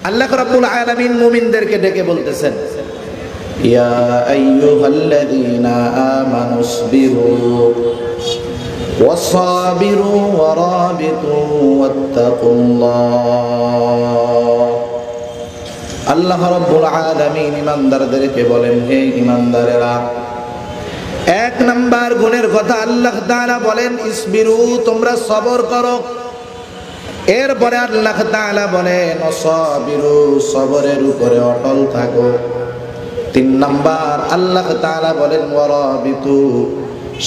আল্লাহ রাব্বুল আলামিন মুমিনদেরকে ডেকে বলতেছেন, ইয়া আইয়ুহাল্লাযীনা আমানুসবিরু ওয়াসাবিরু ওয়ারাবিতু ওয়াত্তাকুল্লাহ। আল্লাহ রাব্বুল আলামিন ঈমানদারদেরকে বলেন, হে ঈমানদারেরা, এক নাম্বার গুণের কথা আল্লাহ তাআলা বলেন ইসবিরু, তোমরা সবর করো। এরপরে আল্লাহ তাআলা বলেন ওয়াসাবিরু, সবরের উপরে অটল থাকো। তিন নাম্বার আল্লাহ তাআলা বলেন ওয়ারাবিতু,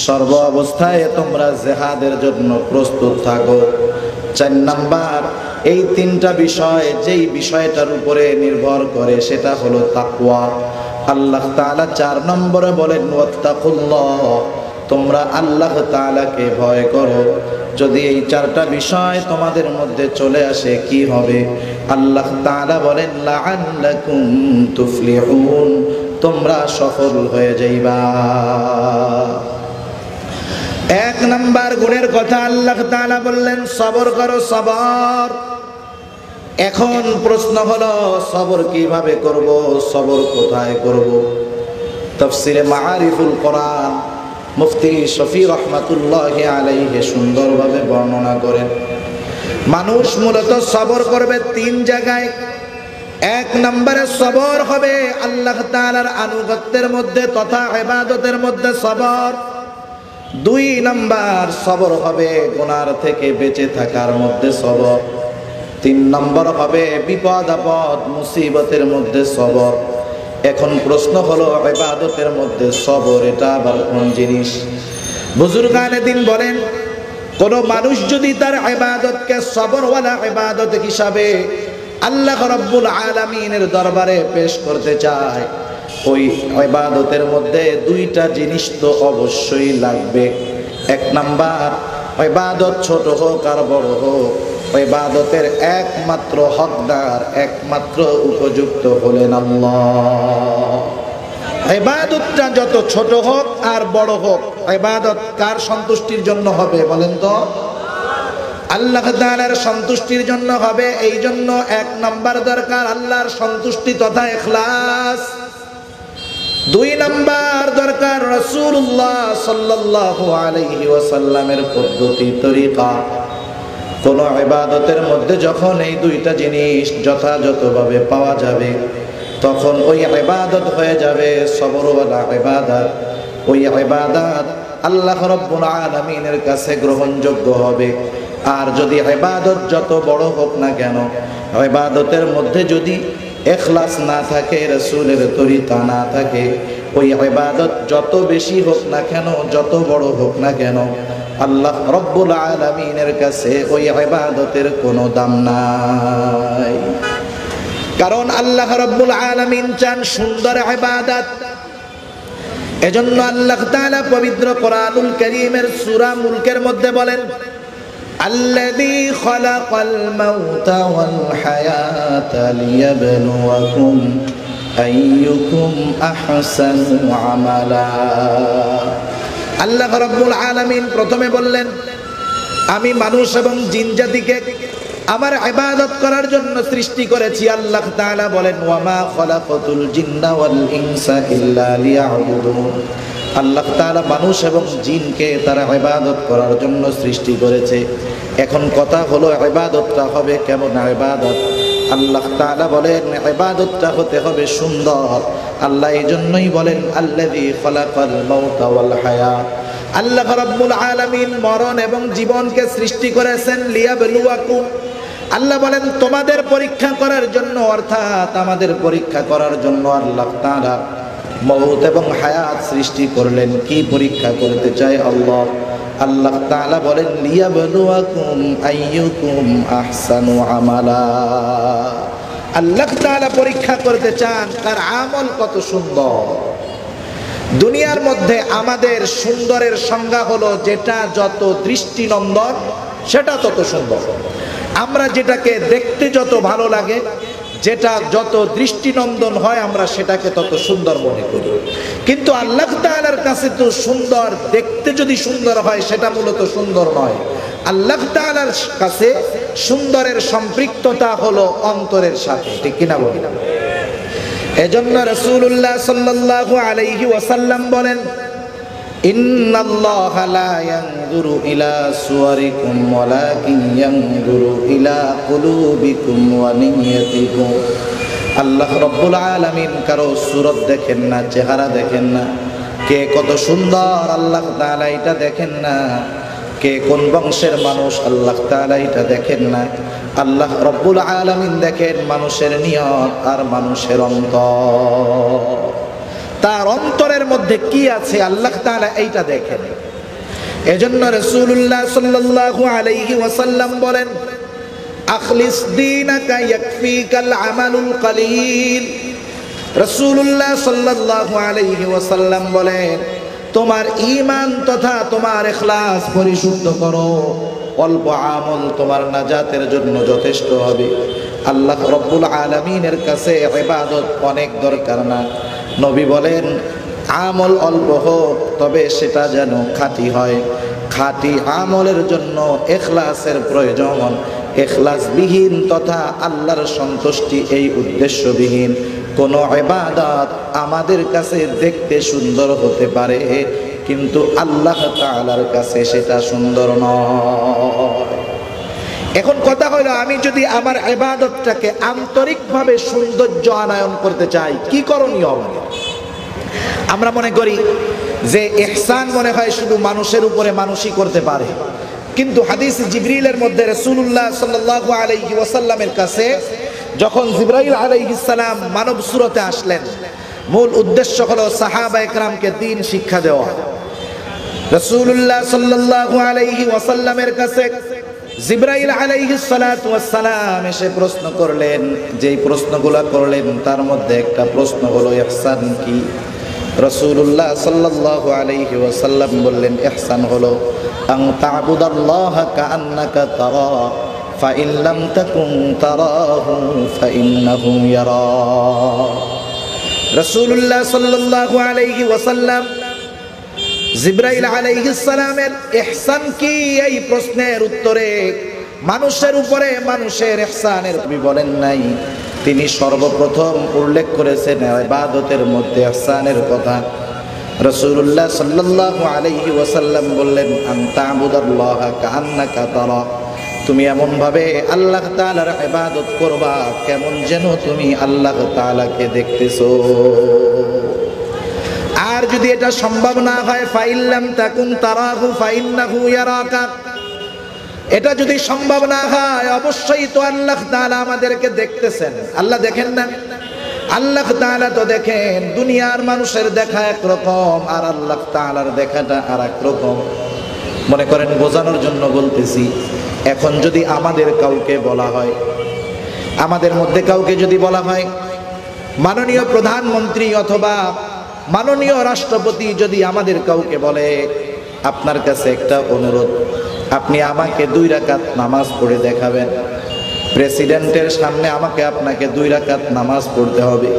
সর্ব অবস্থায় তোমরা জিহাদের জন্য প্রস্তুত থাকো। চার নাম্বার, এই তিনটা বিষয় যেই বিষয়টার উপরে নির্ভর করে সেটা হলো তাকওয়া। আল্লাহ তাআলা 4 নম্বরে বলেন ওয়াত্তাকুল্লাহ, তোমরা আল্লাহ তাআলাকে ভয় করো। যদি এই 4টা বিষয় তোমাদের মধ্যে চলে আসে কি হবে? আল্লাহ তাআলা বলেন লাআল্লাকুম তুফলিহুন, তোমরা সফল হয়ে যাইবা। এক নাম্বার গুণের কথা আল্লাহ তাআলা বললেন সবর করো, সবর। এখন প্রশ্ন হলো সবর কিভাবে করব, সবর কোথায় করব? তাফসিরে মাআরিফুল কোরআন মুফতি শফি রহমাতুল্লাহি আলাইহি সুন্দরভাবে বর্ণনা করেন, মানুষ মূলত সবর করবে 3 জায়গায়। এক নম্বরে সবর হবে আল্লাহ তাআলার আনুগত্যের মধ্যে তথা ইবাদতের মধ্যে সবর। 2 নম্বর সবর হবে গুনার থেকে বেঁচে থাকার মধ্যে সবর। 3 নম্বর হবে বিপদ আপদ মুসিবতের মধ্যে সবর। এখন প্রশ্ন হলো ইবাদতের মধ্যে সবর এটা আবার কোন জিনিস? বুজুর্গানে দিন বলেন, কোন মানুষ যদি তার ইবাদতকে সবরওয়ালা ইবাদত হিসাবে আল্লাহ রাব্বুল আলামিনের দরবারে পেশ করতে চায়, ওই ইবাদতের মধ্যে 2টা জিনিস তো অবশ্যই লাগবে। এক নাম্বার, ইবাদত ছোট হোক আর বড় হোক, ইবাদতের একমাত্র হকদার একমাত্র উপযুক্ত হলেন আল্লাহ। ইবাদতটা যত ছোট হোক আর বড় হোক, ইবাদত কার সন্তুষ্টির জন্য হবে বলেন তো? আল্লাহ তাআলার সন্তুষ্টির জন্য হবে। এই জন্য 1 নাম্বার দরকার আল্লাহর সন্তুষ্টি তথা ইখলাস। 2 নাম্বার দরকার রাসূলুল্লাহ সাল্লাল্লাহু আলাইহি ওয়াসাল্লামের পদ্ধতি তরিকা। কোন ইবাদতের মধ্যে যখন এই 2টা জিনিস যথাযথভাবে পাওয়া যাবে, তখন ওই ইবাদত হয়ে যাবে সবরওয়ালা ইবাদত। ওই ইবাদত আল্লাহ রাব্বুল আলামিনের কাছে গ্রহণযোগ্য হবে। আর যদি ইবাদত যত বড় হোক না কেন, ইবাদতের মধ্যে যদি ইখলাস না থাকে, রাসূলের তরিকা না থাকে, ওই ইবাদত যত বেশি হোক না কেন, যত বড় হোক না কেন, আল্লাহ রাব্বুল আলামিনের কাছে ওই ইবাদতের কোনো দাম নাই। কারণ আল্লাহ রাব্বুল আলামিন চান সুন্দর ইবাদত। এজন্য আল্লাহ তাআলা পবিত্র কোরআনুল কারীমের সূরা মুলকের মধ্যে বলেন, আল্লাযী খালাকাল মাউতা ওয়াল হায়াতা লিয়াবলুয়াকুম আইয়ুকুম আহসানু আমালা। আল্লাহ রাব্বুল আলামিন প্রথমে বললেন, আমি মানুষ এবং জিন জাতিকে আমার ইবাদত করার জন্য সৃষ্টি করেছি। আল্লাহ তাআলা বলেন, ওয়ামা খালাকাতুল জিন্না ওয়াল ইনসা ইল্লা লিয়াবুদুন। আল্লাহ তাআলা মানুষ এবং জিনকে তার ইবাদত করার জন্য সৃষ্টি করেছে। এখন কথা হলো ইবাদতটা হবে কেমন ইবাদত? আল্লাহ তাআলা বলেন ইবাদতটা হতে হবে সুন্দর। আল্লাহ এইজন্যই বলেন আল্লাযী খালাকাল মাউতা ওয়াল হায়াত। আল্লাহ রাব্বুল আলামিন মরণ এবং জীবনকে সৃষ্টি করেছেন লিয়াবলুয়াকুম। আল্লাহ বলেন তোমাদের পরীক্ষা করার জন্য, অর্থাৎ আমাদের পরীক্ষা করার জন্য আল্লাহ তাআলা মউত এবং হায়াত সৃষ্টি করলেন। কি পরীক্ষা করতে চায় আল্লাহ? আল্লাহ তাআলা বলেন লিয়াবলুয়াকুম আইয়ুকুম আহসানু আমালা। আল্লাহ তাআলা পরীক্ষা করতে চান তার আমল কত সুন্দর। দুনিয়ার মধ্যে আমাদের সুন্দরের সংজ্ঞা হলো যেটা যত দৃষ্টিনন্দন সেটা তত সুন্দর। আমরা যেটাকে দেখতে যত ভালো লাগে, যেটা যত দৃষ্টিনন্দন হয়, আমরা সেটাকে তত সুন্দর মনে করি। কিন্তু আল্লাহ তাআলার কাছে তো সুন্দর দেখতে যদি সুন্দর হয় সেটা মূলত সুন্দর নয়। আল্লাহ তাআলার কাছে সুন্দরের সম্পৃক্ততা হলো অন্তরের সাথে, ঠিক কিনা বলেন? এজন্য রাসূলুল্লাহ সাল্লাল্লাহু আলাইহি ওয়াসাল্লাম বলেন, ইন্নাল্লাহা লা ইয়ানজুরু ইলা সুওয়ারিকুম ওয়ালাকিন ইয়ানজুরু ইলা কুলুবিকুম ওয়া নিয়্যাতিকুম। আল্লাহ রাব্বুল আলামিন কারো সূরত দেখেন না, চেহারা দেখেন না, কে কত সুন্দর আল্লাহ তাআলা এটা দেখেন না, কে কোন বংশের মানুষ আল্লাহ তাআলা এটা দেখেন না। আল্লাহ রাব্বুল আলামিন দেখেন মানুষের নিয়ত আর মানুষের অন্তর, তার অন্তরের মধ্যে কি আছে আল্লাহ তাআলা এইটা দেখেন। এজন্য রাসূলুল্লাহ সাল্লাল্লাহু আলাইহি ওয়াসাল্লাম বলেন, আখলিস দীনাকা ইয়াকফিকাল আমালুল কলিল। রাসূলুল্লাহ সাল্লাল্লাহু আলাইহি ওয়াসাল্লাম বলেন, তোমার ঈমান তথা তোমার ইখলাস পরিশুদ্ধ করো, অল্প আমল তোমার নাজাতের জন্য যথেষ্ট হবে। আল্লাহ রাব্বুল আলামিনের কাছে ইবাদত অনেক দরকার না। নবী বলেন, আমল অল্প হোক তবে সেটা যেন খাঁটি হয়। খাঁটি আমলের জন্য ইখলাসের প্রয়োজন। ইখলাসবিহীন তথা আল্লাহর সন্তুষ্টি এই উদ্দেশ্যবিহীন কোনো ইবাদত আমাদের কাছে দেখতে সুন্দর হতে পারে, কিন্তু আল্লাহ তাআলার কাছে সেটা সুন্দর নয়। এখন কথা হলো, আমি যদি আমার ইবাদতটাকে আন্তরিকভাবে সৌন্দর্য আনয়ন করতে চাই, কি করণীয় আমাদের? আমরা মনে করি যে ইহসান মনে হয় শুধু মানুষের উপরে মানুষই করতে পারে, কিন্তু হাদিস জিবরিলের মধ্যে রাসূলুল্লাহ সাল্লাল্লাহু আলাইহি ওয়াসাল্লামের কাছে যখন জিবরাইল আলাইহিস সালাম মানব সুরতে আসলেন, মূল উদ্দেশ্য হলো সাহাবায়ে কেরামকে দ্বীন শিক্ষা দেওয়া। রাসূলুল্লাহ সাল্লাল্লাহু আলাইহি ওয়াসাল্লামের কাছে জিবরাইল আলাইহিস সালাতু ওয়াস সালাম এসে প্রশ্ন করলেন, যেই প্রশ্নগুলো করলেন তার মধ্যে একটা প্রশ্ন হলো ইহসান কি? রাসূলুল্লাহ সাল্লাল্লাহু আলাইহি ওয়াসাল্লাম বললেন, ইহসান হলো আন তা'বুদাল্লাহা কাআন্নাকা তারা ফাইন লাম তাকুন তারাহু ফাইন্নাহু ইয়ারা। রাসূলুল্লাহ সাল্লাল্লাহু আলাইহি ওয়াসাল্লাম জিবরাইল আলাইহিস সালামের ইহসান কি এই প্রশ্নের উত্তরে মানুষের উপরে মানুষের ইহসানের নবী বলেন নাই, তিনি সর্বপ্রথম উল্লেখ করেছেন ইবাদতের মধ্যে ইহসানের কথা। রাসূলুল্লাহ সাল্লাল্লাহু আলাইহি ওয়াসাল্লাম বললেন, আন তা'বুদাল্লাহা কাআন্নাকা তারা, তুমি এমন ভাবে আল্লাহ তাআলার ইবাদত করবা কেমন যেন তুমি আল্লাহ তাআলাকে দেখতেছো। আর যদি এটা সম্ভব না হয়, ফাইল্লাম তাকুন তারাহু ফাইন্নাহু ইয়ারাকা, এটা যদি সম্ভব না হয় অবশ্যই তো আল্লাহ তাআলা আমাদেরকে দেখতেছেন। আল্লাহ দেখেন না? আল্লাহ তাআলা তো দেখেন। দুনিয়ার মানুষের দেখা একরকম আর আল্লাহ তাআলার দেখাটা আর এক রকম। মনে করেন বোঝানোর জন্য বলতেছি, এখন যদি আমাদের কাউকে বলা হয়, আমাদের মধ্যে কাউকে যদি বলা হয়, মাননীয় প্রধানমন্ত্রী অথবা মাননীয় রাষ্ট্রপতি যদি আমাদের কাউকে বলে, আপনার কাছে একটা অনুরোধ, আপনি আমাকে 2 রাকাত নামাজ পড়ে দেখাবেন, প্রেসিডেন্টের সামনে আমাকে আপনাকে 2 রাকাত নামাজ পড়তে হবে,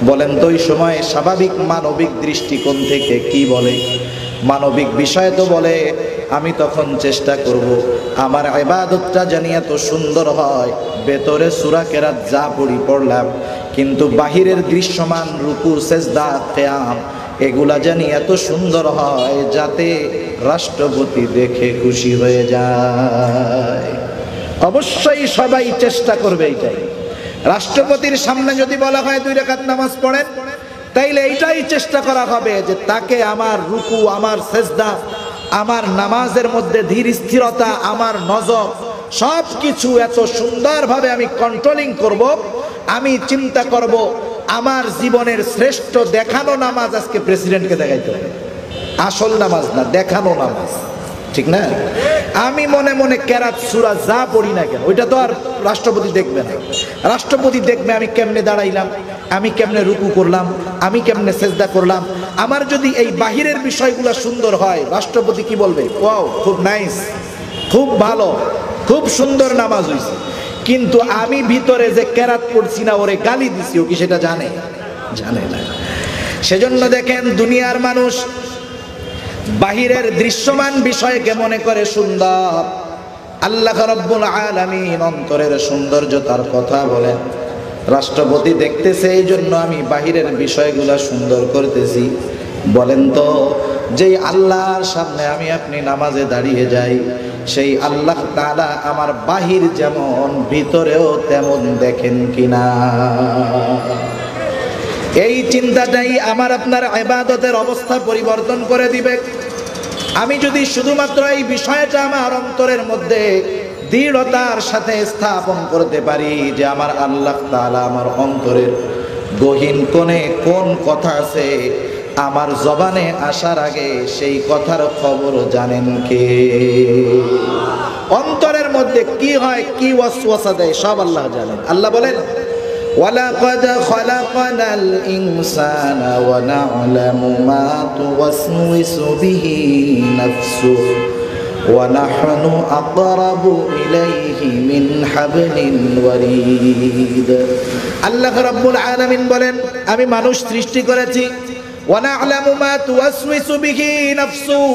বলেন তো ওই সময় স্বাভাবিক মানবিক দৃষ্টিকোণ থেকে কি বলে? মানবিক বিষয় তো বলে, আমি তখন চেষ্টা করব আমার ইবাদতটা জানি এত সুন্দর হয়, ভেতরে সূরা কেরাত যা পড়লাম, কিন্তু বাহিরের দৃশ্যমান রুকু সেজদা কিয়াম এগুলা জানি এত সুন্দর হয় যাতে রাষ্ট্রপতি দেখে খুশি হয়ে যায়। অবশ্যই সবাই চেষ্টা করবে এইটাই। রাষ্ট্রপতির সামনে যদি বলা হয় 2 রাকাত নামাজ পড়েন, তাইলে এইটাই চেষ্টা করা হবে যে তাকে আমার রুকু, আমার সেজদা, আমার নামাজের মধ্যে ধীর স্থিরতা, আমার নজর সব কিছু এত সুন্দরভাবে আমি কন্ট্রোলিং করব। আমি চিন্তা করব আমার জীবনের শ্রেষ্ঠ দেখানো নামাজ আজকে প্রেসিডেন্টকে দেখাইতে হবে, আসল নামাজ না, দেখানো নামাজ, ঠিক না? আমি মনে মনে কেরাত সূরা যা পড়ি না কেন, ওইটা তো আর রাষ্ট্রপতি দেখবে না। রাষ্ট্রপতি দেখবে আমি কেমনে দাঁড়াইলাম, আমি কেমনে রুকু করলাম, আমি কেমনে সেজদা করলাম। আমার যদি এই বাহিরের বিষয়গুলো সুন্দর হয়, রাষ্ট্রপতি কি বলবে? ওয়াও, খুব নাইস, খুব ভালো, খুব সুন্দর নামাজ হইছে। কিন্তু আমি ভিতরে যে কেরাত পড়ছি না, ওরে গালি দিছি, ও কি সেটা জানে? জানে না। সেজন্য দেখেন দুনিয়ার মানুষ বাহিরের দৃশ্যমান বিষয়কে মনে করে সুন্দর, আল্লাহ রাব্বুল আলামিন অন্তরের সৌন্দর্যতার কথা বলেন। রাষ্ট্রপতি দেখতেছে, এই জন্য আমি বাহিরের বিষয়গুলো সুন্দর করতেছি। বলেন তো, যেই আল্লাহর সামনে আমি আপনি নামাজে দাঁড়িয়ে যাই, সেই আল্লাহ তাআলা আমার বাহির যেমন ভিতরেও তেমন দেখেন কিনা? এই চিন্তাটাই আমার আপনার ইবাদতের অবস্থা পরিবর্তন করে দিবে। আমি যদি শুধুমাত্র এই বিষয়টা আমার অন্তরের মধ্যে দৃঢ়তার সাথে স্থাপন করতে পারি যে আমার আল্লাহ তাআলা আমার অন্তরের গহীন কোণে কোন কথা আছে, আমার জবানে আসার আগে সেই কথার খবর জানেন কে? অন্তরের মধ্যে কি হয়, কি ওয়াসওয়াসা দেয়, সব আল্লাহ জানেন। আল্লাহ বলেন, ওয়ালাকাদ খালাকনাল ইনসানা ওয়া না'লামু মা তুওয়াসওয়িসু বিহি নাফসুহু ওয়া নাহনু আকরাবু ইলাইহি মিন হাবলিল ওয়ারিদ। আল্লাহ রাব্বুল আলামিন বলেন, আমি মানুষ সৃষ্টি করেছি, ওয়া না'লামু মা তুওয়াসওয়িসু বিহি নাফসুহু,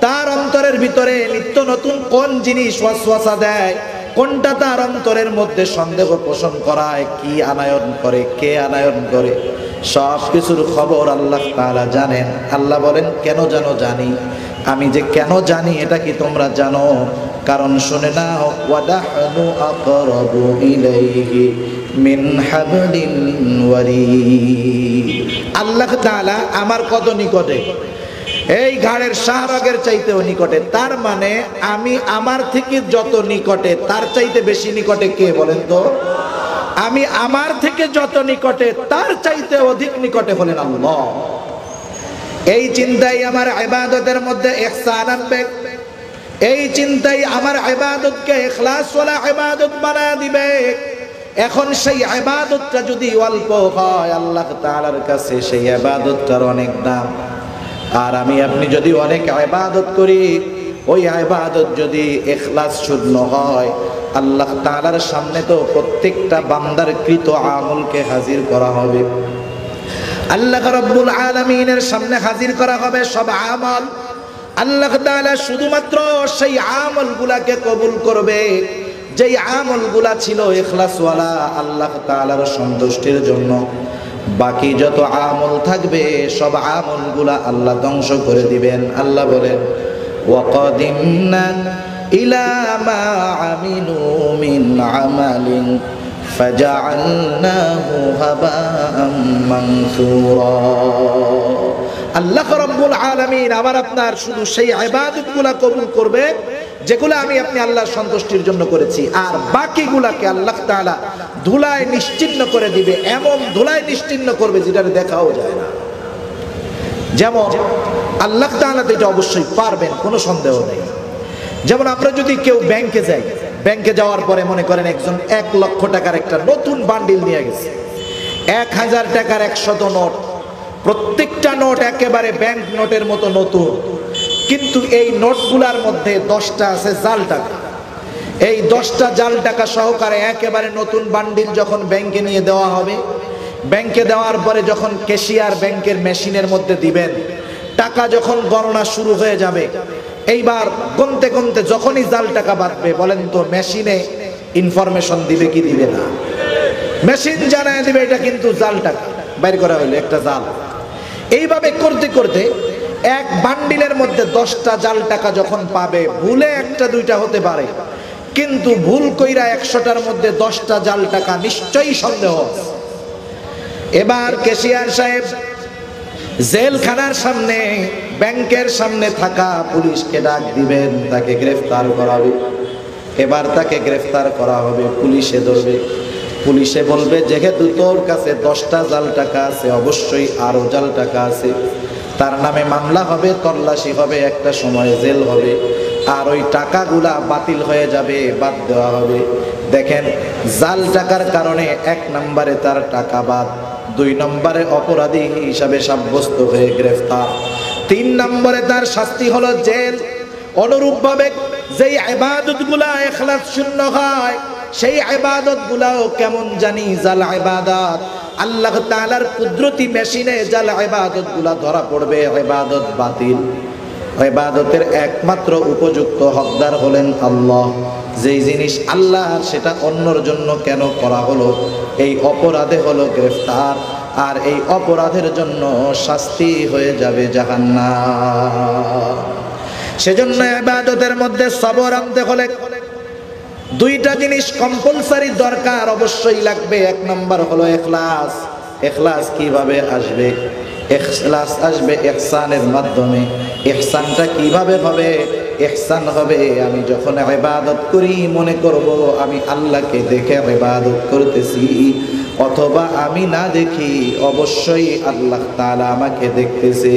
তার অন্তরের ভিতরে নিত্য নতুন কোন জিনিস ওয়াসওয়াসা দেয়, কোনটা তার অন্তরের মধ্যে সন্দেহ পোষণ করায়, কি আনায়ন করে, কে আনায়ন করে, সব কিছুর খবর আল্লাহ তাআলা জানেন। আল্লাহ বলেন, কেন জানো? জানি। আমি যে কেন জানি এটা কি তোমরা জানো? কারণ শুনে নাও, ওয়াদাহনু আকরাবু ইলাইহি মিন হাবলিল ওয়ারিদ। আল্লাহ তাআলা আমার কত নিকটে, এই ঘাড়ের শাহরগের চাইতেও নিকটে। তার মানে আমি আমার থেকে যত নিকটে, তার চাইতে বেশি নিকটে কে বলেন তো? আমি আমার থেকে যত নিকটে, তার চাইতে অধিক নিকটে হলেন আল্লাহ। এই চিন্তাই আমার ইবাদতের মধ্যে ইহসান আনবে। এই চিন্তাই আমার ইবাদতকে ইখলাসওয়ালা ইবাদত বানায় দিবে। এখন সেই ইবাদতটা যদি অল্প হয়, আল্লাহ তাআলার কাছে সেই ইবাদতটার অনেক দাম। আর আমি আপনি যদি অনেক ইবাদত করি, ওই ইবাদত যদি ইখলাস শূন্য হয়, আল্লাহ তাআলার সামনে তো প্রত্যেকটা বান্দার কৃত আমলকে হাজির করা হবে। আল্লাহ রাব্বুল আলামিনের সামনে হাজির করা হবে সব আমল। আল্লাহ তাআলা শুধুমাত্র সেই আমলগুলাকে কবুল করবে যেই আমলগুলা ছিল ইখলাসওয়ালা, আল্লাহ তাআলার সন্তুষ্টির জন্য। বাকি যত আমল থাকবে সব আমলগুলা আল্লাহ ধ্বংস করে দিবেন। আল্লাহ বলেন, ওয়াকাদিমনা ইলা মা আমিলু মিন আমালিন ফাজআলনাহু হাবাআম মানসুরা। আল্লাহ রাব্বুল আলামিন আমার আপনার শুধু সেই ইবাদতগুলা কবুল করবে যেগুলো আমি আপনি আল্লাহর সন্তুষ্টির জন্য করেছি, আর বাকিগুলাকে আল্লাহ তাআলা ধুলায় নিশ্চিহ্ন করে দিবে। এমন ধুলায় নিশ্চিহ্ন করবে যেটা দেখাও যায় না। যেমন আল্লাহ তাআলা তো এটা অবশ্যই পারবেন, কোনো সন্দেহ নেই। যেমন আমরা যদি কেউ ব্যাংকে যাই, ব্যাংকে যাওয়ার পরে মনে করেন একজন 1 লক্ষ টাকার একটা নতুন বান্ডিল নিয়ে গেছে, 1000 টাকার 100 নোট, প্রত্যেকটা নোট একেবারে ব্যাংক নোটের মতো নতুন, কিন্তু এই নোটগুলার মধ্যে 10টা আছে জাল টাকা। এই 10টা জাল টাকা সহকারে একেবারে নতুন বান্ডিল যখন ব্যাংকে নিয়ে দেওয়া হবে, ব্যাংকে দেওয়ার পরে যখন ক্যাশিয়ার ব্যাংকের মেশিনের মধ্যে দিবেন, টাকা যখন গণনা শুরু হয়ে যাবে, এইবার গুনতে গুনতে যখনই জাল টাকা বাঁধবে, বলেন তো মেশিনে ইনফরমেশন দিবে কি দিবে না? মেশিন জানায় দিবে এটা কিন্তু জাল টাকা, বাইর করা হলো একটা জাল। এইভাবে করতে করতে এক বান্ডিলের মধ্যে 10টা জাল টাকা যখন পাবে, ভুলে 1টা 2টা হতে পারে, কিন্তু ভুল কইরা 100টার মধ্যে 10টা জাল টাকা নিশ্চয়ই সন্দেহ। এবার ক্যাশিয়ার সাহেব জেলখানার সামনে, ব্যাংকের সামনে থাকা পুলিশকে ডাক দিবেন, তাকে গ্রেফতার করা হবে। এবার তাকে গ্রেফতার করা হবে, পুলিশে ধরবে। পুলিশে বলবে, যেহেতু তোর কাছে 10টা জাল টাকা আছে, অবশ্যই আরো জাল টাকা আছে, তার নামে মামলা হবে, তল্লাশি হবে, একটা সময় জেল হবে, আর ওই টাকাগুলা বাতিল হয়ে যাবে, বাদ দেওয়া হবে। দেখেন, জাল টাকার কারণে 1 নম্বরে তার টাকা বাদ, 2 নম্বরে অপরাধী হিসাবে সাব্যস্ত হয়ে গ্রেফতার, 3 নম্বরে তার শাস্তি হলো জেল। অনুরূপভাবে যেই ইবাদতগুলা ইখলাস শূন্য হয়, সেই ইবাদতগুলাও কেমন জানি জাল ইবাদত। আল্লাহ তাআলার কুদরতি মেশিনে জাল ইবাদতগুলা ধরা পড়বে, ইবাদত বাতিল। ইবাদতের একমাত্র উপযুক্ত হকদার হলেন আল্লাহ। যেই জিনিস আল্লাহ, সেটা অন্যর জন্য কেন করা হলো? এই অপরাধে হলো গ্রেফতার, আর এই অপরাধের জন্য শাস্তি হয়ে যাবে জাহান্নাম। সেজন্য ইবাদতের মধ্যে সবর আনতে হলে দুইটা জিনিস কম্পালসারি দরকার, অবশ্যই লাগবে। এক নাম্বার হলো ইখলাস। ইখলাস কিভাবে আসবে? ইখলাস আসবে ইহসানের মাধ্যমে। ইহসানটা কিভাবে হবে? ইহসান হবে আমি যখন ইবাদত করি মনে করব আমি আল্লাহকে দেখে ইবাদত করতেছি, অথবা আমি না দেখি অবশ্যই আল্লাহ তাআলা আমাকে দেখতেছে।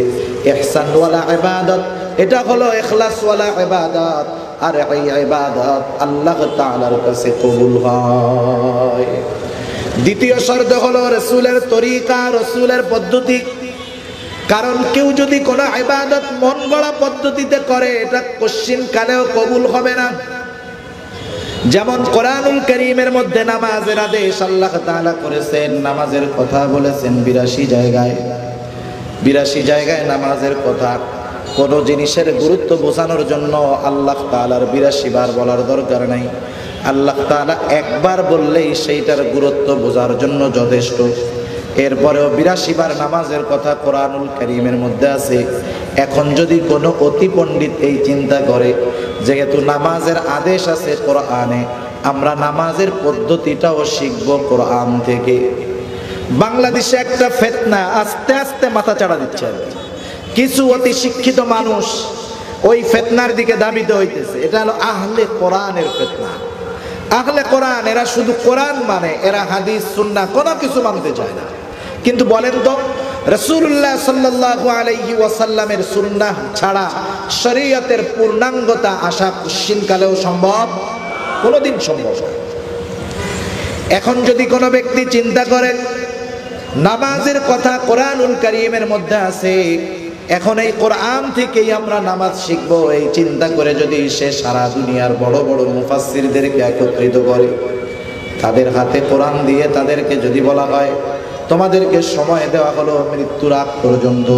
ইহসানওয়ালা ইবাদত, এটা হলো ইখলাসওয়ালা ইবাদত। আর এই ইবাদত আল্লাহ তাআলার কাছে কবুল হয়। দ্বিতীয় শর্ত হলো রাসূলের তরিকা, রাসূলের পদ্ধতি। কারণ কেউ যদি কোনো ইবাদত মন গড়া পদ্ধতিতে করে, এটা কোশ্চিন কালেও কবুল হবে না। যেমন কোরআনুল কারীমের মধ্যে নামাজের আদেশ আল্লাহ তাআলা করেছেন, নামাজের কথা বলেছেন ৮২ জায়গায়। ৮২ জায়গায় নামাজের কথা। কোন জিনিসের গুরুত্ব বোঝানোর জন্য আল্লাহ তাআলার ৮২ বার বলার দরকার নাই। আল্লাহ তাআলা একবার বললেই সেইটার গুরুত্ব বোঝার জন্য যথেষ্ট। এরপরেও ৮২ বার নামাজের কথা কোরআনুল কারীমের মধ্যে আছে। এখন যদি কোনো অতি পণ্ডিত এই চিন্তা করে, যেহেতু নামাজের আদেশ আছে কোরআনে, আমরা নামাজের পদ্ধতিটাও শিখব কোরআন থেকে। বাংলাদেশে একটা ফিতনা আস্তে আস্তে মাথা চাড়া দিচ্ছে। কিছু অতি শিক্ষিত মানুষ ওই ফিতনার দিকে ধাবিত হইতেছে। এটা হলো আহলে কোরআনের ফিতনা। আহলে কোরআন এরা শুধু কোরআন মানে, এরা হাদিস সুন্নাহ কোনো কিছু মানতে চায় না। কিন্তু বলেন তো, রাসূলুল্লাহ সাল্লাল্লাহু আলাইহি ওয়াসাল্লামের সুন্নাহ ছাড়া শরীয়তের পূর্ণাঙ্গতা আসা কোশ্চিনকালেও সম্ভব? কোনোদিন সম্ভব না। এখন যদি কোনো ব্যক্তি চিন্তা করেন নামাজের কথা কোরআনুল কারীমের মধ্যে আছে, এখন এই কোরআন থেকেই আমরা নামাজ শিখবো, এই চিন্তা করে যদি সে সারা দুনিয়ার বড় বড় মুফাসসিরদেরকে একত্রিত করে, তাদের হাতে কোরআন দিয়ে তাদেরকে যদি বলা হয় তোমাদেরকে সময় দেওয়া হলো মৃত্যুর আগ পর্যন্ত,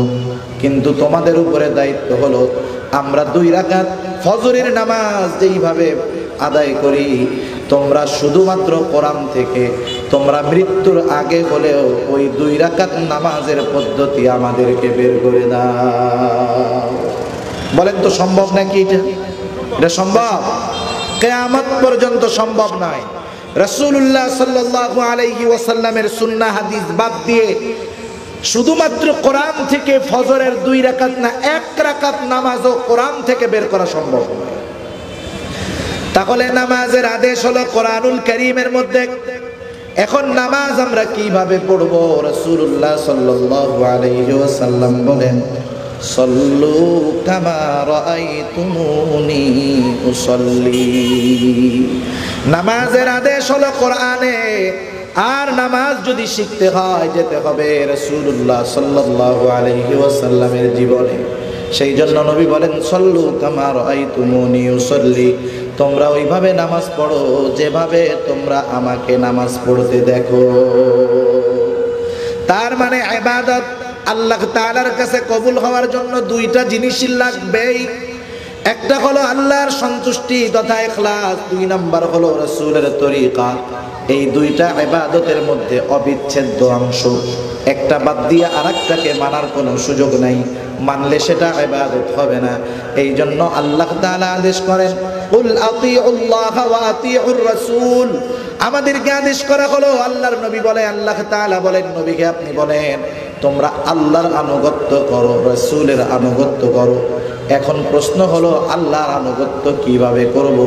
কিন্তু তোমাদের উপরে দায়িত্ব হলো আমরা 2 রাকাত ফজরের নামাজ যেইভাবে আদায় করি, তোমরা শুধুমাত্র কোরআন থেকে তোমরা মৃত্যুর আগে হলেও ওই 2 রাকাত নামাজের পদ্ধতি আমাদেরকে বের করে দাও। বলেন তো সম্ভব নাকি? এটা সম্ভব? কিয়ামত পর্যন্ত সম্ভব নয়। রাসূলুল্লাহ সাল্লাল্লাহু আলাইহি ওয়াসাল্লামের সুন্নাহ হাদিস বাদ দিয়ে শুধুমাত্র কোরআন থেকে ফজরের 2 রাকাত না 1 রাকাত নামাজও কোরআন থেকে বের করা সম্ভব নয়। তাহলে নামাজের আদেশ হলো কোরআনুল কারীমের মধ্যে। এখন নামাজ আমরা কিভাবে পড়ব? রাসূলুল্লাহ সাল্লাল্লাহু আলাইহি ওয়াসাল্লাম বলেন, সল্লু কামা রাআইতুমুনি উসাল্লি। নামাজের আদেশ হলো কোরআনে। আর নামাজ যদি শিখতে হয় যেতে হবে রাসূলুল্লাহ সাল্লাল্লাহু আলাইহি ওয়াসাল্লামের জীবনে। সেই জন্য নবী বলেন, সল্লু কামা রাআইতুমুনি উসাল্লি, তোমরা ওইভাবে নামাজ পড়ো যেভাবে তোমরা আমাকে নামাজ পড়তে দেখো। তার মানে ইবাদত আল্লাহ তাআলার কাছে কবুল হওয়ার জন্য 2টা জিনিসই লাগবেই। একটা হলো আল্লাহর সন্তুষ্টি তথা ইখলাস, 2 নাম্বার হলো রাসূলের তরিকা। এই 2টা ইবাদতের মধ্যে অবিচ্ছেদ্য অংশ। একটা বাদ দিয়ে আরেকটাকে মানার কোনো সুযোগ নাই, মানলে সেটা ইবাদত হবে না। এই জন্য আল্লাহ তাআলা আদেশ করেন, কুল আতিউল্লাহ ওয়া আতিউর রাসূল। আমাদেরকে আদেশ করা হলো, আল্লাহর নবী বলে, আল্লাহ তাআলা বলেন নবীকে আপনি বলেন তোমরা আল্লাহর আনুগত্য করো, রাসূলের আনুগত্য করো। এখন প্রশ্ন হলো আল্লাহর আনুগত্য কিভাবে করব?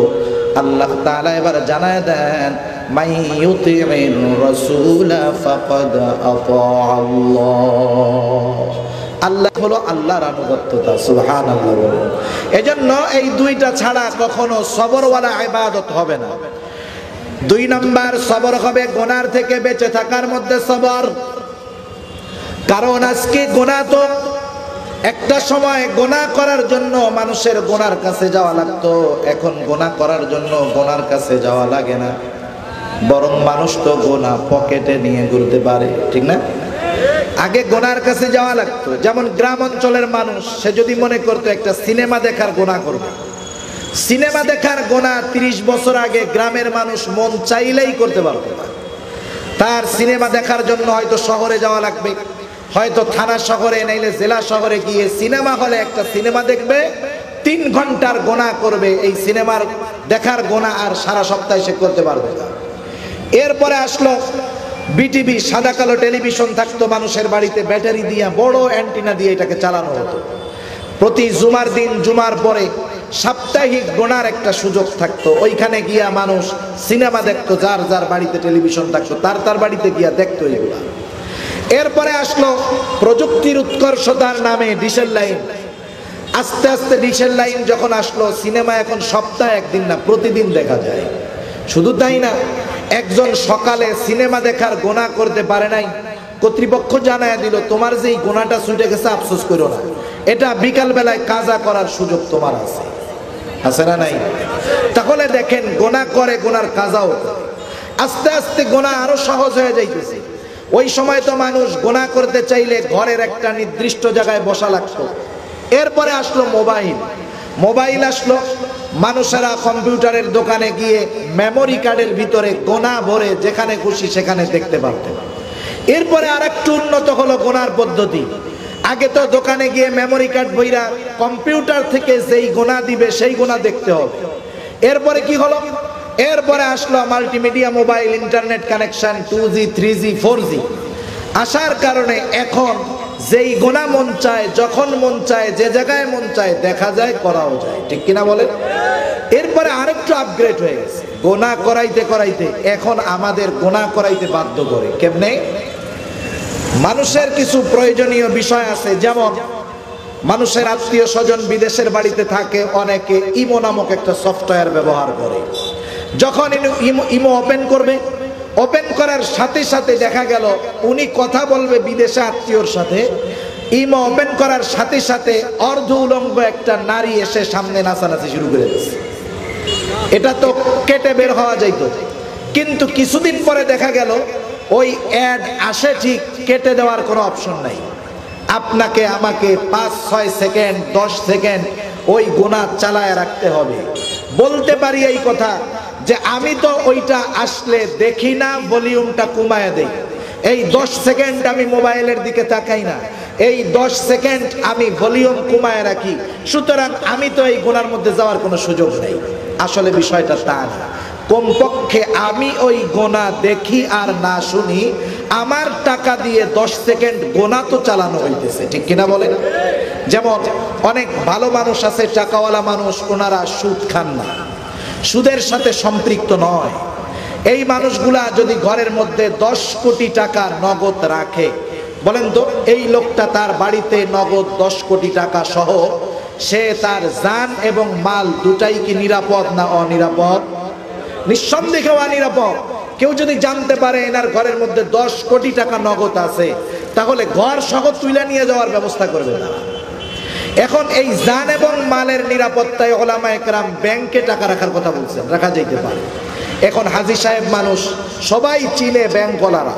আল্লাহ তাআলা এবার জানায় দেন, মান ইউতিইর রাসূলা ফাকাদ আতাআল্লাহ। আল্লাহ হলো আল্লাহর আনুগত্যতা। সুবহানাল্লাহ বলেন। এজন্য এই 2টা ছাড়া কখনো সবরওয়ালা ইবাদত হবে না। 2 নাম্বার সবর হবে গুনার থেকে বেঁচে থাকার মধ্যে সবর। কারণ আজকে গুনাহ তো একটা সময় গুনাহ করার জন্য মানুষের গুনার কাছে যাওয়া লাগতো, এখন গুনাহ করার জন্য গুনার কাছে যাওয়া লাগে না, বরং মানুষ তো গুনাহ পকেটে নিয়ে ঘুরতে পারে, ঠিক না? আগে গোনার কাছে যাওয়া লাগতো। যেমন গ্রাম অঞ্চলের মানুষ, সে যদি মনে করতো একটা সিনেমা দেখার গোনা করবে, সিনেমা দেখার গোনা 30 বছর আগে গ্রামের মানুষ মন চাইলেই করতে পারতো না। তার সিনেমা দেখার জন্য হয়তো শহরে যাওয়া লাগবে, হয়তো থানা শহরে নাইলে জেলা শহরে গিয়ে সিনেমা হলে একটা সিনেমা দেখবে, 3 ঘন্টার গোনা করবে। এই সিনেমার দেখার গোনা আর সারা সপ্তাহে সে করতে পারবে না। এরপরে আসলো বিটিভি, সাদা কালো টেলিভিশন থাকতো মানুষের বাড়িতে, ব্যাটারি দিয়ে বড় অ্যান্টিনা দিয়ে এটাকে চালানো হতো। প্রতি জুমার দিন, জুমার পরে সাপ্তাহিক গোনার একটা সুযোগ থাকতো, ওইখানে গিয়া মানুষ সিনেমা দেখতো। যার যার বাড়িতে টেলিভিশন থাকতো তার বাড়িতে গিয়া দেখতো এগুলা। এরপরে আসলো প্রযুক্তির উৎকর্ষতার নামে ডিশের লাইন। আস্তে আস্তে ডিশের লাইন যখন আসলো, সিনেমা এখন সপ্তাহে একদিন না, প্রতিদিন দেখা যায়। শুধু তাই না, একজন সকালে সিনেমা দেখার গোনা করতে পারে নাই, কর্তৃপক্ষ জানায় দিল তোমার যেই গোনাটা ছুটে গেছে আফসোস করো না, এটা বিকাল বেলায় কাজা করার সুযোগ তোমার আছে। আছে না নাই? তাহলে দেখেন গোনা করে, গোনার কাজাও। আস্তে আস্তে গোনা আরো সহজ হয়ে যাইতেছে। ওই সময় তো মানুষ গোনা করতে চাইলে ঘরের একটা নির্দিষ্ট জায়গায় বসা লাগতো। এরপরে আসলো মোবাইল, মোবাইল আসলো, মানুষেরা কম্পিউটারের দোকানে গিয়ে মেমোরি কার্ডের ভিতরে গোনা ভরে যেখানে খুশি সেখানে দেখতে পারত। এরপরে আরেকটু উন্নত হলো গোনার পদ্ধতি। আগে তো দোকানে গিয়ে মেমোরি কার্ড বইরা কম্পিউটার থেকে যেই গোনা দিবে সেই গোনা দেখতে হবে। এরপরে কি হলো? এরপরে আসলো multimedia mobile, internet connection, 2G 3G 4G আসার কারণে এখন যেই গোনা মন চায়, যখন মন চায়, যে জায়গায় মন চায় দেখা যায়, করাও যায়। ঠিক কিনা বলেন? এরপরে আরেকটু আপগ্রেড হয়ে গেছে, গোনা করাইতে করাইতে এখন আমাদের গোনা করাইতে বাধ্য করে। কেমনে? মানুষের কিছু প্রয়োজনীয় বিষয় আছে, যেমন মানুষের আত্মীয় স্বজন বিদেশের বাড়িতে থাকে, অনেকে ইমো নামক একটা সফটওয়্যার ব্যবহার করে। যখন ইমো ওপেন করবে, ওপেন করার সাথে সাথে দেখা গেল উনি কথা বলবে বিদেশে আত্মীয়র সাথে, ইমো ওপেন করার সাথে সাথে অর্ধ উলঙ্গ একটা নারী এসে সামনে নাচানাচি শুরু করে দিয়েছে। এটা তো কেটে বের হওয়া যাইত, কিন্তু কিছুদিন পরে দেখা গেল ওই অ্যাড আসে ঠিক, কেটে দেওয়ার কোনো অপশন নাই। আপনাকে আমাকে 5-6 সেকেন্ড 10 সেকেন্ড ওই গোনা চালায় রাখতে হবে। বলতে পারি এই কথা যে আমি তো ওইটা আসলে দেখি না, ভলিউমটা কমায় দেই। এই 10 সেকেন্ড আমি মোবাইলের দিকে তাকাই না, এই 10 সেকেন্ড আমি ভলিউম কমায় রাখি, সুতরাং আমি তো এই গোনার মধ্যে যাওয়ার কোনো সুযোগ নেই। আসলে বিষয়টা তা না। কমপক্ষে আমি ওই গোনা দেখি আর না শুনি, আমার টাকা দিয়ে 10 সেকেন্ড গোনা তো চালানো হইতেছে। ঠিক কিনা বলেন? যেমন অনেক ভালো মানুষ আছে, টাকাওয়ালা মানুষ, ওনারা সুদ খান না, সুদের সাথে সম্পৃক্ত নয়। এই মানুষগুলা যদি ঘরের মধ্যে 10 কোটি টাকা নগদ রাখে, বলেন তো এই লোকটা তার বাড়িতে নগদ 10 কোটি টাকা সহ সে তার জান এবং মাল দুটাই কি নিরাপদ না অনিরাপদ? নিঃসন্দেহে অনিরাপদ। কেউ যদি জানতে পারে এনার ঘরের মধ্যে 10 কোটি টাকা নগদ আছে, তাহলে ঘর সহ তুলে নিয়ে যাওয়ার ব্যবস্থা করবে না। এখন এই জান এবং মালের নিরাপত্তায় ওলামায়ে কেরাম ব্যাংকে টাকা রাখার কথা বলছেন, রাখা যাইতে পারে। এখন হাজী সাহেব মানুষ, সবাই চিনে ব্যাংকওয়ালারা,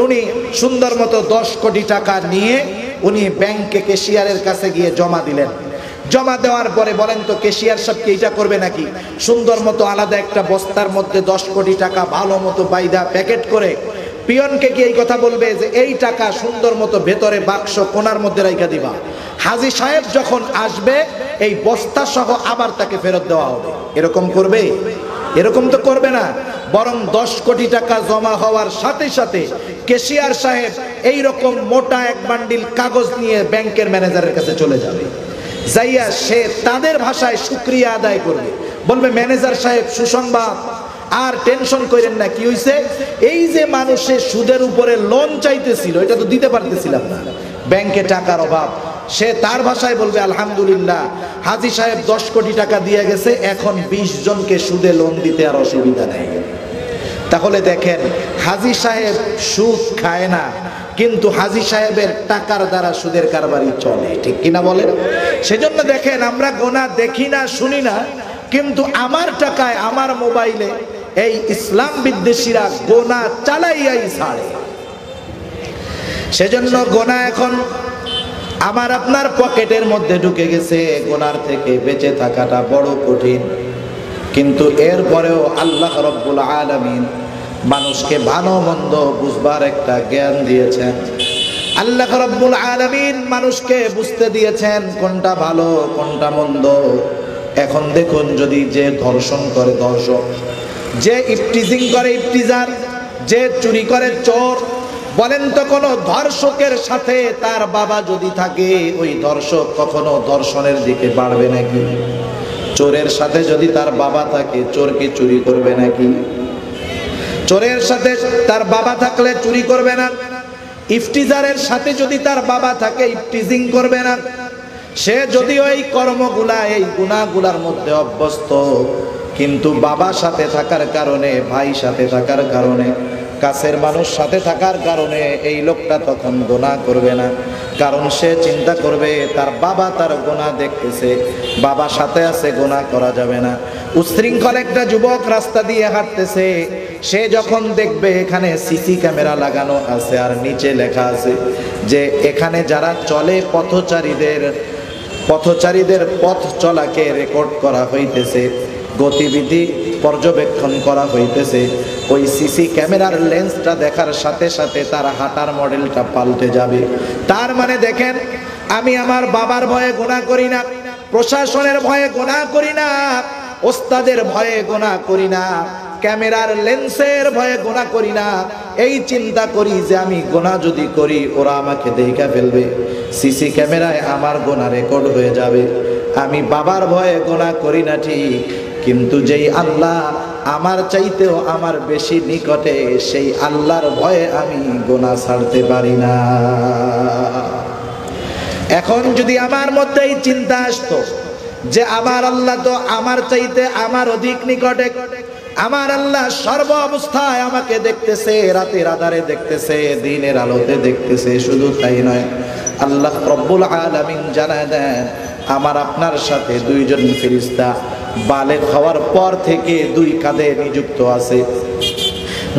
উনি সুন্দর মতো 10 কোটি টাকা নিয়ে উনি ব্যাংকে ক্যাশিয়ারের কাছে গিয়ে জমা দিলেন। জমা দেওয়ার পরে বলেন তো ক্যাশিয়ার সাহেব কি এটা করবে নাকি? সুন্দর মতো আলাদা একটা বস্তার মধ্যে 10 কোটি টাকা ভালো মতো বাইদা প্যাকেট করে পিয়নকে কি এই কথা বলবে যে এই টাকা সুন্দর মতো ভেতরে বাক্স কোণার মধ্যে রাইখা দিবা, হাজী সাহেব যখন আসবে এই বস্তা সহ আবার তাকে ফেরত দেওয়া হবে? এরকম করবে? এরকম তো করবে না। বরং 10 কোটি টাকা জমা হওয়ার সাথে সাথে ক্যাশিয়ার সাহেব এই রকম মোটা এক বান্ডিল কাগজ নিয়ে ব্যাংকের ম্যানেজারের কাছে চলে যাবে। যাইয়া সে তাদের ভাষায় শুকরিয়া আদায় করবে, বলবে ম্যানেজার সাহেব সুসংবাদ, আর টেনশন করেন না। কি হইছে? এই যে মানুষের সুদের উপরে লোন চাইতেছিল, এটা তো দিতে পারতেছিলাম না, ব্যাংকে টাকার অভাব। সে তার ভাষায় বলবে আলহামদুলিল্লাহ, হাজী সাহেব 10 কোটি টাকা দিয়ে গেছে, এখন 20 জনকে সুদে লোন দিতে আর অসুবিধা নেই। তাহলে দেখেন, হাজী সাহেব সুদ খায় না, কিন্তু হাজী সাহেবের টাকার দ্বারা সুদের কারবারই চলে। ঠিক কিনা বলেন? সেজন্য দেখেন, আমরা গোনা দেখি না, শুনি না, কিন্তু আমার টাকায় আমার মোবাইলে এই ইসলাম বিদ্বেষীরা গোনা চালাইয়াই ছাড়ে। সেজন্য গুনাহ এখন আমার আপনার পকেটের মধ্যে ঢুকে গেছে। গুনার থেকে বেঁচে থাকাটা বড় কঠিন, কিন্তু এরপরেও আল্লাহ রাব্বুল আলামিন মানুষকে ভালো মন্দ বুঝবার একটা জ্ঞান দিয়েছেন। আল্লাহ রাব্বুল আলামিন মানুষকে বুঝতে দিয়েছেন কোনটা ভালো কোনটা মন্দ। এখন দেখুন, যদি যে ধর্ষণ করে ধর্ষক, যে ইফটিজিং করে ইফতিজার, যে চুরি করে চোর, বলেন তো কোনো ধর্ষকের সাথে তার বাবা যদি থাকে, ওই ধর্ষক কখনো ধর্ষণের দিকে বাড়বে নাকি? চোরের সাথে যদি তার বাবা থাকে, চোর কি চুরি করবে নাকি? চোরের সাথে তার বাবা থাকলে চুরি করবে না। ইফতিজারের সাথে যদি তার বাবা থাকে, ইফটিজিং করবে না। সে যদিও এই কর্মগুলা, এই গুনাহগুলার মধ্যে অভ্যস্ত, কিন্তু বাবার সাথে থাকার কারণে, ভাই সাথে থাকার কারণে, কাছের মানুষ সাথে থাকার কারণে এই লোকটা তখন গুনাহ করবে না। কারণ সে চিন্তা করবে তার বাবা তার গুনাহ দেখতেছে, বাবা সাথে আছে, গুনাহ করা যাবে না। উশৃঙ্খল একটা যুবক রাস্তা দিয়ে হাঁটতেছে, সে যখন দেখবে এখানে সিসি ক্যামেরা লাগানো আছে আর নিচে লেখা আছে যে এখানে যারা চলে পথচারীদের পথ চলাকে রেকর্ড করা হইতেছে, গতিবিধি পর্যবেক্ষণ করা হইতেছে, ওই সিসি ক্যামেরার লেন্সটা দেখার সাথে সাথে তার হাঁটার মডেলটা পাল্টে যাবে। তার মানে দেখেন, আমি আমার বাবার ভয়ে গুনাহ করি না, প্রশাসনের ভয়ে গুনাহ করি না, ওস্তাদের ভয়ে গুনাহ করি না, ক্যামেরার লেন্সের ভয়ে গুনাহ করি না। এই চিন্তা করি যে আমি গুনাহ যদি করি ওরা আমাকে দেখে ফেলবে, সিসি ক্যামেরায় আমার গুনাহ রেকর্ড হয়ে যাবে। আমি বাবার ভয়ে গুনাহ করি না ঠিক, কিন্তু যেই আল্লাহ আমার চাইতেও আমার বেশি নিকটে, সেই আল্লাহর ভয়ে আমি গুনাহ ছাড়তে পারি না। এখন যদি আমার মধ্যে এই চিন্তা আসতো যে আমার আল্লাহ তো আমার চাইতে আমার অধিক নিকটে, আমার আল্লাহ সর্ব অবস্থায় আমাকে দেখতেছে, রাতের আধারে দেখতেছে, দিনের আলোতে দেখতেছে, শুধু তাই নয়, আল্লাহ রব্বুল আলামিন জানায় দেন আমার আপনার সাথে দুইজন ফেরেশতা বালেগ হওয়ার পর থেকে দুই কাঁধে নিযুক্ত আছে।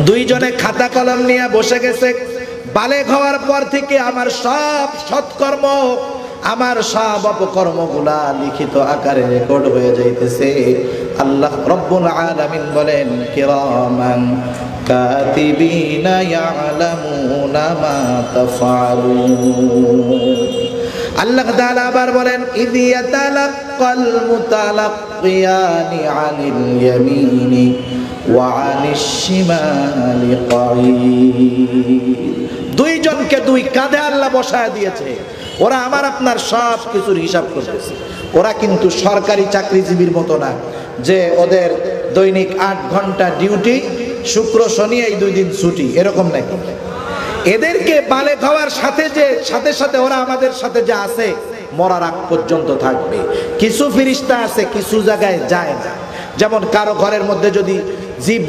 দুইজনে খাতা কলম নিয়ে বসে গেছে। বালেগ হওয়ার পর থেকে আমার সব সৎকর্ম, আমার সব অপকর্মগুলা লিখিত আকারে রেকর্ড হয়ে যাইতেছে। আল্লাহ রব্বুল আলামিন বলেন কিরামান কাতিবিনা ইয়ালামুনা মা তাফআলুন। আল্লাহ তাআলা আবার বলেন ইযি ইয়াতালাক্কাল মুতালাক্কিয়ানি আনিল ইয়ামিনি ওয়া আনিশ শিমালি কাঈদ। দুইজনকে দুই কাঁধে আল্লাহ বসায় দিয়েছে। ওরা আমার আপনার সব কিছুর হিসাব করতেছে। ওরা কিন্তু সরকারি চাকরিজীবীর মতো না যে ওদের দৈনিক 8 ঘন্টা ডিউটি, শুক্র শনি এই 2 দিন ছুটি, এরকম নাকি। এদেরকে বালেগ হওয়ার সাথে সাথে ওরা আমাদের সাথে যা আছে মরার আগ পর্যন্ত থাকবে। কিছু ফেরেশতা আছে কিছু জায়গায় যায় না, যেমন কারো ঘরের মধ্যে যদি জীব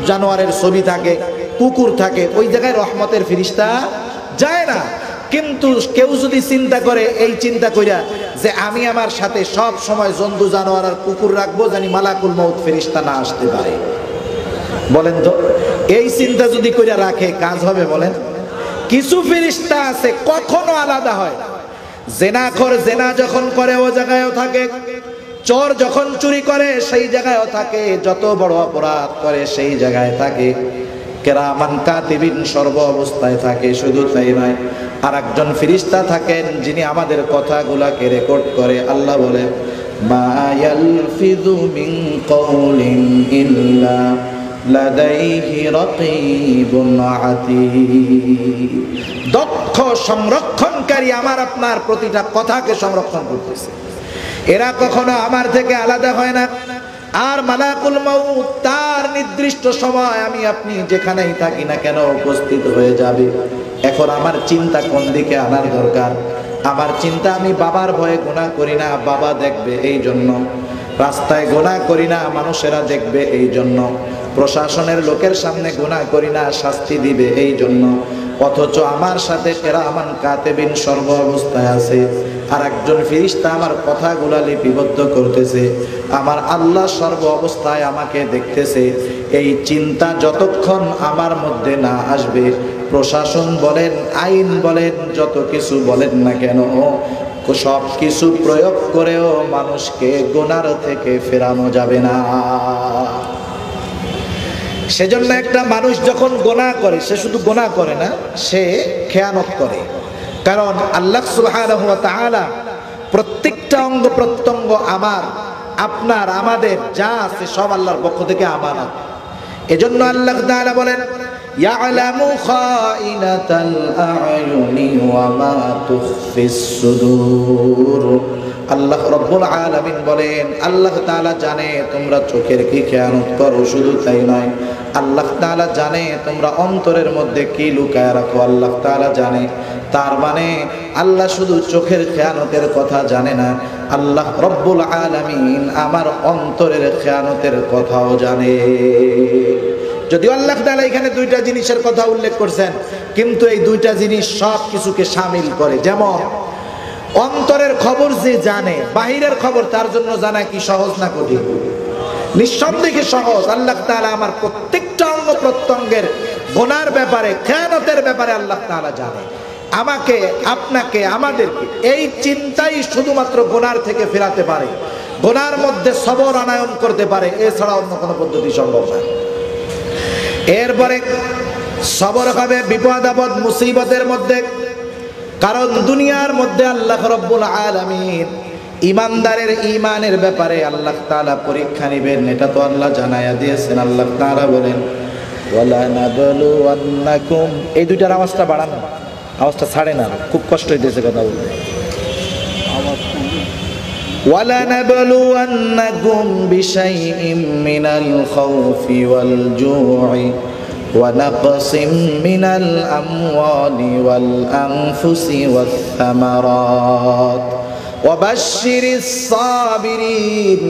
জানোয়ারের ছবি থাকে, কুকুর থাকে, ওই জায়গায় রহমতের ফেরেশতা যায় না। কিন্তু কেউ যদি চিন্তা করে, এই চিন্তা কইরা যে আমি আমার সাথে সব সময় জন্তু জানোয়ার আর কুকুর রাখবো, জানি মালাকুল মউত ফেরেশতা না আসতে পারে, বলেন তো এই চিন্তা যদি কইরা রাখে কাজ হবে বলেন? কিছু ফেরেশতা আছে কখনো আলাদা হয়। জেনাখোর জেনা যখন করে ও জায়গায়ও থাকে, চোর যখন চুরি করে সেই জায়গায়ও থাকে, যত বড় অপরাধ করে সেই জায়গায় থাকে। কিরামান কাতিবিন সর্ব অবস্থায় থাকে। শুধু তাই নয়, আর একজন ফেরেশতা থাকেন যিনি আমাদের কথাগুলোকে রেকর্ড করে। আল্লাহ বলে মা ইয়ালফিযু মিন কাউলিন ইল্লা লাদাইহি রাকীবুন আতীদ। দক্ষ সংরক্ষণকারী আমার আপনার প্রতিটা কথাকে সংরক্ষণ করতেছে। এরা কখনো আমার থেকে আলাদা হয় না। আর মালাকুল মউত তার নির্দিষ্ট সময় আমি আপনি যেখানেই থাকি না কেন উপস্থিত হয়ে যাবে। এখন আমার চিন্তা কোন দিকে আনার দরকার? আমার চিন্তা আমি বাবার ভয়ে গুনাহ করি না, বাবা দেখবে এই জন্য। রাস্তায় গুনাহ করি না, মানুষেরা দেখবে এই জন্য। প্রশাসনের লোকের সামনে গুনাহ করি না, শাস্তি দিবে এই জন্য। অথচ আমার সাথে কিরামান কাতিবিন সর্ব অবস্থায় আছে, আর একজন ফেরেশতা আমার কথাগুলা লিপিবদ্ধ করতেছে। আমার আল্লাহ সর্ব অবস্থায় আমাকে দেখতেছে। এই চিন্তা যতক্ষণ আমার মধ্যে না আসবে, প্রশাসন বলেন, আইন বলেন, যত কিছু বলেন না কেন, সব কিছু প্রয়োগ করেও মানুষকে গুনাহ থেকে ফেরানো যাবে না। সেজন্য একটা মানুষ যখন গুনাহ করে, সে শুধু গুনাহ করে না, সে খেয়ানত করে। কারণ আল্লাহ সুবহানাহু ওয়া তাআলা প্রত্যেকটা অঙ্গ প্রত্যঙ্গ, আমার, আপনার, আমাদের যা আছে সব আল্লাহর পক্ষ থেকে আমানত। এজন্য আল্লাহ তাআলা বলেন, ইয়ালামু খাইনাতাল আ'য়ুনি ওয়া মা তুখফিস সুদূর। আল্লাহ রাব্বুল আলামিন বলেন, আল্লাহ তাআলা জানে তোমরা চোখের কি খেয়ানত করো। শুধু তাই নয়, আল্লাহ তাআলা জানে তোমরা অন্তরের মধ্যে কি লুকায় রাখো, আল্লাহ তাআলা জানে। তার মানে আল্লাহ শুধু চোখের খেয়ানতের কথা জানে না, আল্লাহ রব্বুল আলামিন আমার অন্তরের খেয়ানতের কথাও জানে। যদিও আল্লাহ তাআলা এখানে দুইটা জিনিসের কথা উল্লেখ করছেন, কিন্তু এই দুইটা জিনিস সব কিছুকে শামিল করে। যেমন অন্তরের খবর যে জানে, বাহিরের খবর তার জন্য জানা কি সহজ না কঠিন? নিঃসন্দেহে সহজ। আল্লাহ তাআলা আমার প্রত্যেকটা অঙ্গ প্রত্যঙ্গের গুনার ব্যাপারে, খেয়ানতের ব্যাপারে আল্লাহ তাআলা জানে। আমাকে, আপনাকে, আমাদেরকে এই চিন্তাই শুধুমাত্র গুনার থেকে ফেরাতে পারে, গুনার মধ্যে সবর আনায়ন করতে পারে, এছাড়া অন্য কোনো পদ্ধতি সম্ভব না। এরপরে সবর হবে বিপদ আপদ মুসিবতের মধ্যে। কারণ দুনিয়ার মধ্যে আল্লাহ রাব্বুল আলামিন ইমানদারের ইমানের ব্যাপারে আল্লাহ তাআলা পরীক্ষা নেবেন, এটা তো আল্লাহ জানায়া দিয়েছেন। আল্লাহ তাআলা বলেন, ওয়ালা নাবলুওয়ান্নাকুম। এই দুইটার আওয়াজটা বাড়ানো, আওয়াজটা ছাড়ে না, খুব কষ্ট হইতেছে কথা বলতে। ওয়ালা নাবলুওয়ান্নাকুম বিশাইইম মিনাল খাউফি ওয়াল জু'i ওয়া নাকসিম মিনাল আমওয়ালি ওয়াল আনফুসি ওয়াত থামারাত ওয়া বাশশিরিস সাবিরিন।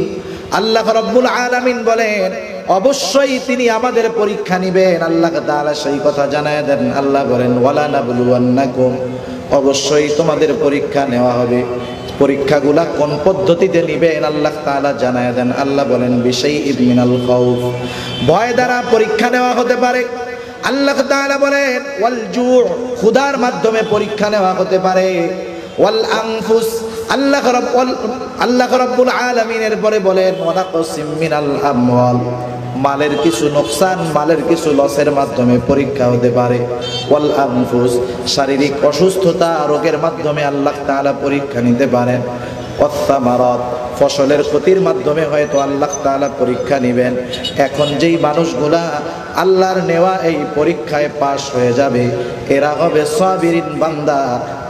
আল্লাহ রাব্বুল আলামিন বলেন, অবশ্যই তিনি আমাদের পরীক্ষা নেবেন। আল্লাহ তাআলা সেই কথা জানায় দেন। আল্লাহ বলেন, ওয়ালা নাবলুওয়ান্নাকুম, অবশ্যই তোমাদের পরীক্ষা নেওয়া হবে। পরীক্ষাগুলা কোন পদ্ধতিতে নিবেন আল্লাহ তাআলা জানায় দেন। আল্লাহ বলেন, বিশাইইম মিনাল খাউফ, ভয় দ্বারা পরীক্ষা নেওয়া হতে পারে। আল্লাহ তাআলা বলেন, ওয়াল জু', ক্ষুধার মাধ্যমে পরীক্ষা নেওয়া হতে পারে। ওয়াল আনফুস, আল্লাহ রাব্বুল আলামিনের পরে বলেন, ওয়া নাকসিম মিনাল আমওয়াল, মালের কিছু নোকসান, মালের কিছু লসের মাধ্যমে পরীক্ষা হতে পারে। ওয়াল আনফুস, শারীরিক অসুস্থতা, রোগের মাধ্যমে আল্লাহ তাআলা পরীক্ষা নিতে পারেন। ওয়াত থামারাত, ফসলের ক্ষতির মাধ্যমে হয়তো আল্লাহ তাআলা পরীক্ষা নেবেন। এখন যেই মানুষগুলা আল্লাহর নেওয়া এই পরীক্ষায় পাশ হয়ে যাবে, এরা হবে সাবিরিন বান্দা।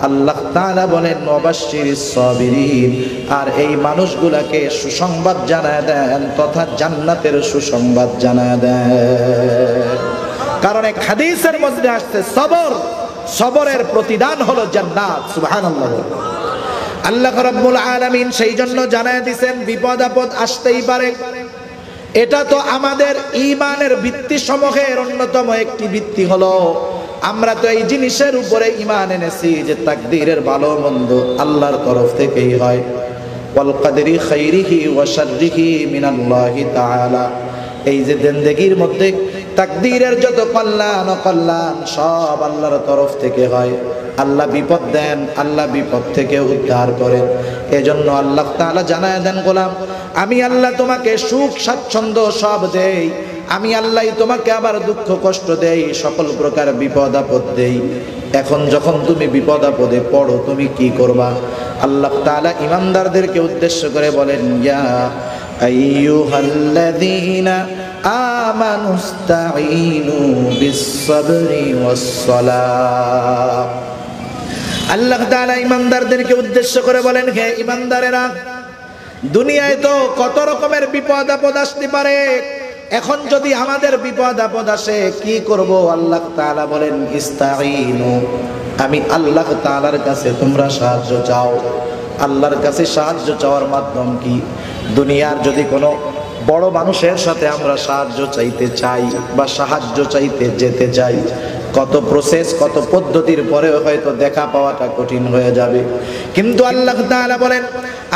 আল্লাহ তাআলা বলেন, ওয়াবাশশিরিস সাবিরিন, আর এই মানুষগুলাকে সুসংবাদ জানায় দেন, তথা জান্নাতের সুসংবাদ জানায় দেন। কারণ এক হাদিসের মধ্যে আসছে, সবর, সবরের প্রতিদান হলো জান্নাত। সুবহানাল্লাহ। আল্লাহ রাব্বুল আলামিন সেই জন্য জানায় দিয়েছেন, বিপদ আপদ আসতেই পারে। এটা তো আমাদের ঈমানের ভিত্তি সমূহের অন্যতম একটি ভিত্তি হলো, আমরা তো এই জিনিসের উপরে ঈমান এনেছি যে তাকদীরের ভালো মন্দ আল্লাহর তরফ থেকেই হয়। ওয়াল কদরি খাইরিহি ওয়া শাররিহি মিনাল্লাহি তাআলা, এই যে জিন্দেগীর মধ্যে তাকদীরের যত কল্যাণ অকল্যাণ সব আল্লাহর তরফ থেকে হয়। আল্লাহ বিপদ দেন, আল্লাহ বিপদ থেকে উদ্ধার করেন। এজন্য আল্লাহ তাআলা জানায় দেন, গোলাম, আমি আল্লাহ তোমাকে সুখ স্বাচ্ছন্দ্য সব দেই, আমি আল্লাহই তোমাকে আবার দুঃখ কষ্ট দেই, সকল প্রকার বিপদ আপদ দেই। এখন যখন তুমি বিপদ আপদে পড়ো, তুমি কি করবা? আল্লাহ তাআলা ইমানদারদেরকে উদ্দেশ্য করে বলেন, ইয়া আইয়ুহাল্লাযীনা আমানুস্তাঈনু বিস-সাবরি ওয়াস-সালাহ। আল্লাহ তাআলা ইমানদারদেরকে উদ্দেশ্য করে বলেন, হে ইমানদারেরা, দুনিয়ায় তো কত রকমের বিপদ আপদ আসতে পারে। এখন যদি আমাদের বিপদ আপদ আসে কি করব? আল্লাহ তাআলা বলেন, ইস্তাঈনু, আমি আল্লাহ তাআলার কাছে তোমরা সাহায্য চাও। আল্লাহর কাছে সাহায্য চাওয়ার মাধ্যম কি? দুনিয়ার যদি কোনো বড় মানুষের সাথে আমরা সাহায্য চাইতে চাই বা সাহায্য চাইতে যেতে চাই, কত প্রসেস, কত পদ্ধতির পরেও হয়তো দেখা পাওয়াটা কঠিন হয়ে যাবে। কিন্তু আল্লাহ তাআলা বলেন,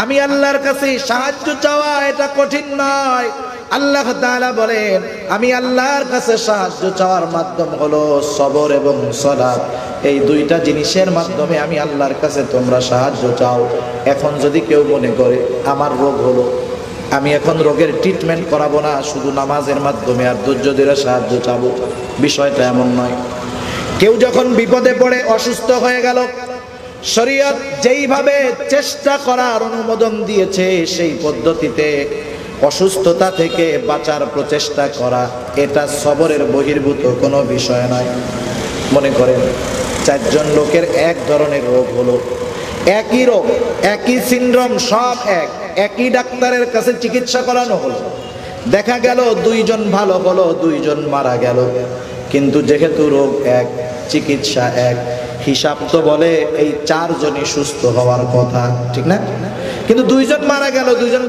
আমি আল্লাহর কাছে সাহায্য চাওয়া এটা কঠিন নয়, আল্লাহ তাআলা বলেন আমি আল্লাহর কাছে সাহায্য চাওয়ার মাধ্যম হলো সবর এবং সালাত। এই দুইটা জিনিসের মাধ্যমে আমি আল্লাহর কাছে তোমরা সাহায্য চাও। এখন যদি কেউ মনে করে আমার রোগ হলো, আমি এখন রোগের ট্রিটমেন্ট করাবো না, শুধু নামাজের মাধ্যমে আর ধৈর্য ধরে সাহায্য চাবো, বিষয়টা এমন নয়। কেউ যখন বিপদে পড়ে অসুস্থ হয়ে গেল, শরীয়ত যেইভাবে চেষ্টা করার অনুমোদন দিয়েছে সেই পদ্ধতিতে অসুস্থতা থেকে বাঁচার প্রচেষ্টা করা, এটা সবরের বহির্ভূত কোনো বিষয় নয়। মনে করেন 4 জন লোকের এক ধরনের রোগ হলো, একই রোগ, একই সিনড্রোম, সব একই ডাক্তারের কাছে চিকিৎসা করানো হলো, দেখা গেল 2 জন ভালো হলো, 2 জন মারা গেল। কিন্তু যেহেতু রোগ এক, চিকিৎসা এক, হিসাব তো বলে এই 4 জনই সুস্থ হওয়ার কথা, ঠিক না? কিন্তু 2 জন মারা গেল, 2 জন